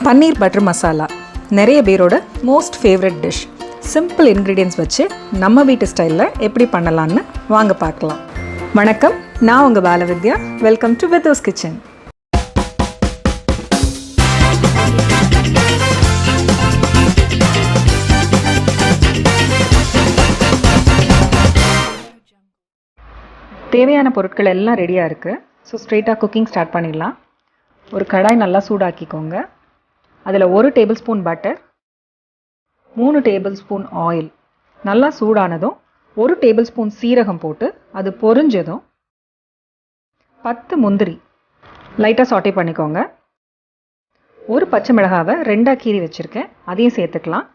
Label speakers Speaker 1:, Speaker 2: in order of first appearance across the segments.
Speaker 1: பன்னீர் butter masala நிறைய பேரோட most favourite dish. Simple ingredients வச்சு நம்ம வீட்டு ஸ்டைலில் எப்படி பண்ணலான்னு வாங்க பார்க்கலாம். வணக்கம், நான் உங்கள் Balavidya. Welcome to Vidhya's kitchen. தேவையான பொருட்கள் எல்லாம் ரெடியாக இருக்குது. ஸோ ஸ்ட்ரெயிட்டாக குக்கிங் ஸ்டார்ட் பண்ணிடலாம். ஒரு கடாய் நல்லா சூடாக்கிக்கோங்க. அதில் 1 table spoon butter, 3 table spoon oil நல்லா சூடானதும் 1 டேபிள் ஸ்பூன் சீரகம் போட்டு அது பொரிஞ்சதும் 10 முந்திரி லைட்டாக சாட்டே பண்ணிக்கோங்க. ஒரு பச்சை மிளகாவை 2ஆக கீறி வச்சுருக்கேன், அதையும் சேர்த்துக்கலாம்.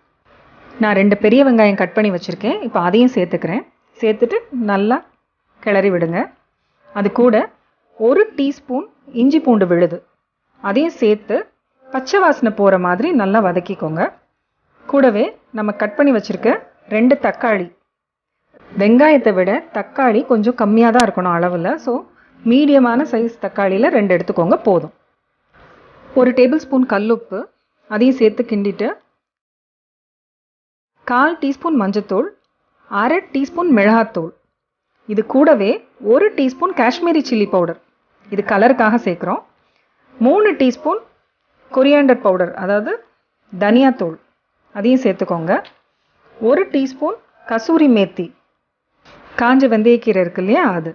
Speaker 1: நான் 2 பெரிய வெங்காயம் கட் பண்ணி வச்சுருக்கேன், இப்போ அதையும் சேர்த்துக்கிறேன். சேர்த்துட்டு நல்லா கிளறி விடுங்க. அது கூட 1 டீஸ்பூன் இஞ்சி பூண்டு விழுது அதையும் சேர்த்து பச்சை வாசனை போகிற மாதிரி நல்லா வதக்கிக்கோங்க. கூடவே நம்ம கட் பண்ணி வச்சுருக்க 2 தக்காளி, வெங்காயத்தை விட தக்காளி கொஞ்சம் கம்மியாக தான் இருக்கணும் அளவில். ஸோ மீடியமான சைஸ் தக்காளியில் 2 எடுத்துக்கோங்க போதும். 1 டேபிள் ஸ்பூன் கல்லுப்பு அதையும் சேர்த்து கிண்டிட்டு 1/4 டீஸ்பூன் மஞ்சத்தூள், 1/2 டீஸ்பூன் மிளகாத்தூள், இது கூடவே 1 டீஸ்பூன் காஷ்மீரி சில்லி பவுடர், இது கலருக்காக சேர்க்குறோம். 3 டீஸ்பூன் கொரியாண்டர் பவுடர், அதாவது தனியாத்தூள், அதையும் சேர்த்துக்கோங்க. 1 டீஸ்பூன் கசூரி மேத்தி, காஞ்ச வெந்தயக்கீரை இருக்கு இல்லையா, அது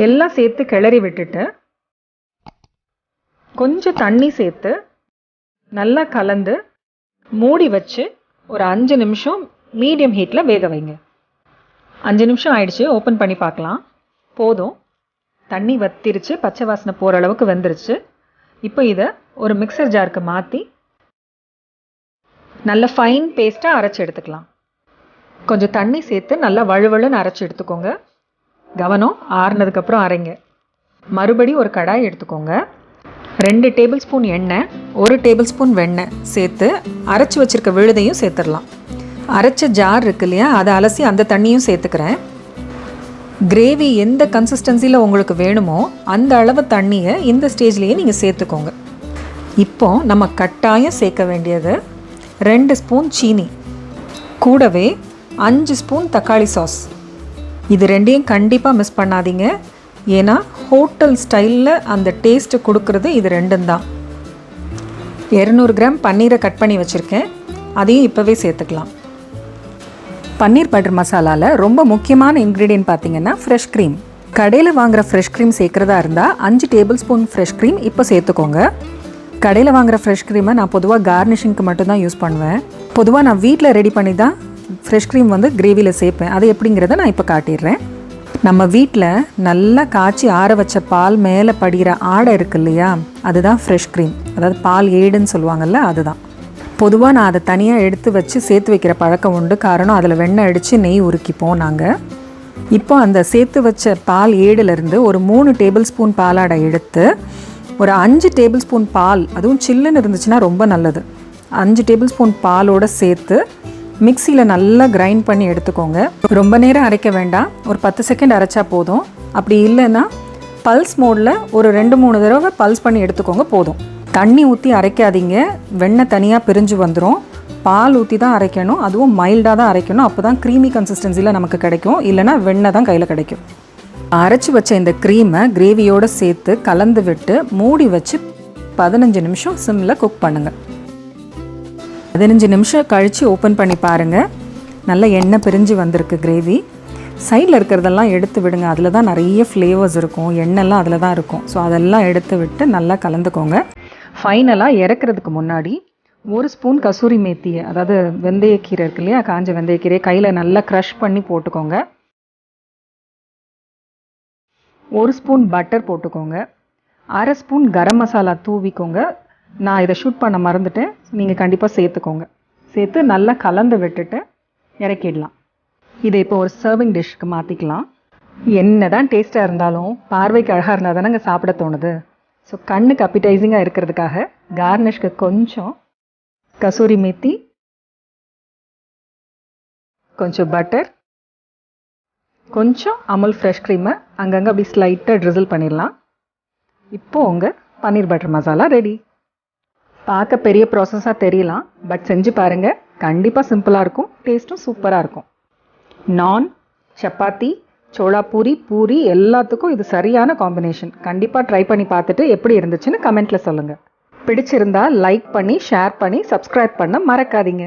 Speaker 1: எல்லாம் சேர்த்து கிளறி விட்டுட்டு கொஞ்சம் தண்ணி சேர்த்து நல்லா கலந்து மூடி வச்சு ஒரு 5 நிமிஷம் மீடியம் ஹீட்டில் வேக வைங்க. 5 நிமிஷம் ஆயிடுச்சு, ஓப்பன் பண்ணி பார்க்கலாம். போதும், தண்ணி வத்திருச்சு, பச்சை வாசனை போகிற அளவுக்கு வெந்துருச்சு. இப்போ இதை ஒரு மிக்சர் ஜாருக்கு மாற்றி நல்ல ஃபைன் பேஸ்ட்டாக அரைச்சி எடுத்துக்கலாம். கொஞ்சம் தண்ணி சேர்த்து நல்லா வழுவழுன்னு அரைச்சி எடுத்துக்கோங்க. கவனம், ஆறுனதுக்கப்புறம் அரைங்க. மறுபடி ஒரு கடாய் எடுத்துக்கோங்க. 2 டேபிள் ஸ்பூன் எண்ணெய், 1 டேபிள் ஸ்பூன் வெண்ணெய் சேர்த்து அரைச்சி வச்சுருக்க விழுதையும் சேர்த்துடலாம். அரைச்ச ஜார் இருக்கு இல்லையா, அதை அலசி அந்த தண்ணியும் சேர்த்துக்கிறேன். கிரேவி எந்த கன்சிஸ்டன்சியில் உங்களுக்கு வேணுமோ அந்த அளவு தண்ணியை இந்த ஸ்டேஜ்லேயே நீங்கள் சேர்த்துக்கோங்க. இப்போ நம்ம கட்டாயம் சேர்க்க வேண்டியது 2 ஸ்பூன் சீனி, கூடவே 5 ஸ்பூன் தக்காளி சாஸ். இது ரெண்டையும் கண்டிப்பாக மிஸ் பண்ணாதீங்க, ஏன்னா ஹோட்டல் ஸ்டைலில் அந்த டேஸ்ட்டு கொடுக்குறது இது 2 தான். 200 கிராம் பன்னீரை கட் பண்ணி வச்சுருக்கேன், அதையும் இப்போவே சேர்த்துக்கலாம். பன்னீர் பட்டர் மசாலாவில் ரொம்ப முக்கியமான இன்க்ரீடியன்ட் பார்த்தீங்கன்னா ஃப்ரெஷ் க்ரீம். கடையில் வாங்குகிற ஃப்ரெஷ் க்ரீம் சேர்க்குறதா இருந்தால் 5 டேபிள் ஸ்பூன் ஃப்ரெஷ் க்ரீம் இப்போ சேர்த்துக்கோங்க. கடையில் வாங்குகிற ஃப்ரெஷ் க்ரீமை நான் பொதுவாக கார்னிஷிங்க்கு மட்டும்தான் யூஸ் பண்ணுவேன். பொதுவாக நான் வீட்டில் ரெடி பண்ணி தான் ஃப்ரெஷ் க்ரீம் கிரேவியில் சேர்ப்பேன். அது எப்படிங்கிறத நான் இப்போ காட்டிடுறேன். நம்ம வீட்டில் நல்லா காய்ச்சி ஆற வச்ச பால் மேலே படிகிற ஆடை இருக்கு இல்லையா, அதுதான் ஃப்ரெஷ் க்ரீம், அதாவது பால் ஏடுன்னு சொல்லுவாங்கள்ல, அதுதான். பொதுவாக நான் அதை தனியாக எடுத்து வச்சு சேர்த்து வைக்கிற பழக்கம் உண்டு. காரணம், அதில் வெண்ணெய் அடித்து நெய் உருக்கிப்போம் நாங்கள். இப்போ அந்த சேர்த்து வச்ச பால் ஏடுலேருந்து ஒரு 3 டேபிள் ஸ்பூன் பாலாடை எடுத்து ஒரு 5 டேபிள் ஸ்பூன் பால், அதுவும் சில்லுன்னு இருந்துச்சுன்னா ரொம்ப நல்லது, 5 டேபிள் ஸ்பூன் பாலோடு சேர்த்து மிக்சியில் நல்லா கிரைண்ட் பண்ணி எடுத்துக்கோங்க. ரொம்ப நேரம் அரைக்க வேண்டாம், ஒரு 10 செகண்ட் அரைச்சா போதும். அப்படி இல்லைன்னா பல்ஸ் மோடில் ஒரு 2-3 தடவை பல்ஸ் பண்ணி எடுத்துக்கோங்க போதும். தண்ணி ஊற்றி அரைக்காதீங்க, வெண்ணெய் தனியாக பிரிஞ்சு வந்துடும். பால் ஊற்றி தான் அரைக்கணும், அதுவும் மைல்டாக தான் அரைக்கணும். அப்போ தான் க்ரீமி கன்சிஸ்டன்சியில் நமக்கு கிடைக்கும், இல்லைனா வெண்ணெய் தான் கையில் கிடைக்கும். அரைச்சி வச்ச இந்த க்ரீமை கிரேவியோடு சேர்த்து கலந்து விட்டு மூடி வச்சு 15 நிமிஷம் சிம்மில் குக் பண்ணுங்கள். 15 நிமிஷம் கழித்து ஓப்பன் பண்ணி பாருங்கள், நல்ல எண்ணெய் பிரிஞ்சு வந்திருக்கு கிரேவி. சைடில் இருக்கிறதெல்லாம் எடுத்து விடுங்க, அதில் தான் நிறைய ஃப்ளேவர்ஸ் இருக்கும், எண்ணெய்லாம் அதில் தான் இருக்கும். ஸோ அதெல்லாம் எடுத்து விட்டு நல்லா கலந்துக்கோங்க. ஃபைனலாக இறக்குறதுக்கு முன்னாடி 1 ஸ்பூன் கசூரி மேத்தியை, அதாவது வெந்தயக்கீரை இருக்கு இல்லையா, காஞ்ச வெந்தயக்கீரையை கையில் நல்லா க்ரஷ் பண்ணி போட்டுக்கோங்க. 1 ஸ்பூன் பட்டர் போட்டுக்கோங்க. 1/2 ஸ்பூன் கரம் மசாலா தூவிக்கோங்க. நான் இதை ஷூட் பண்ண மறந்துட்டேன், நீங்கள் கண்டிப்பாக சேர்த்துக்கோங்க. சேர்த்து நல்லா கலந்து விட்டுட்டு இறக்கிடலாம். இதை இப்போ ஒரு சர்விங் டிஷ்க்கு மாற்றிக்கலாம். என்ன தான் டேஸ்ட்டாக இருந்தாலும் பார்வைக்கு அழகாக இருந்தால் தானேங்க சாப்பிட தோணுது. ஸோ கண்ணுக்கு அப்பிடைசிங்காக இருக்கிறதுக்காக கார்னிஷ்க்கு கொஞ்சம் கசூரி மேத்தி, கொஞ்சம் பட்டர், கொஞ்சம் அமுல் ஃப்ரெஷ் க்ரீமை அங்கங்கே அப்படி ஸ்லைட்டாக ட்ரிசில் பண்ணிடலாம். இப்போது உங்கள் பன்னீர் பட்டர் மசாலா ரெடி. பார்க்க பெரிய ப்ராசஸாக தெரியலாம், பட் செஞ்சு பாருங்கள். கண்டிப்பாக சிம்பிளாக இருக்கும், டேஸ்ட்டும் சூப்பராக இருக்கும். நான், சப்பாத்தி, சோளா பூரி, பூரி எல்லாத்துக்கும் இது சரியான காம்பினேஷன். கண்டிப்பாக ட்ரை பண்ணி பார்த்துட்டு எப்படி இருந்துச்சுன்னு கமெண்ட்டில் சொல்லுங்கள். பிடிச்சிருந்தா லைக் பண்ணி, ஷேர் பண்ணி, சப்ஸ்கிரைப் பண்ண மறக்காதீங்க.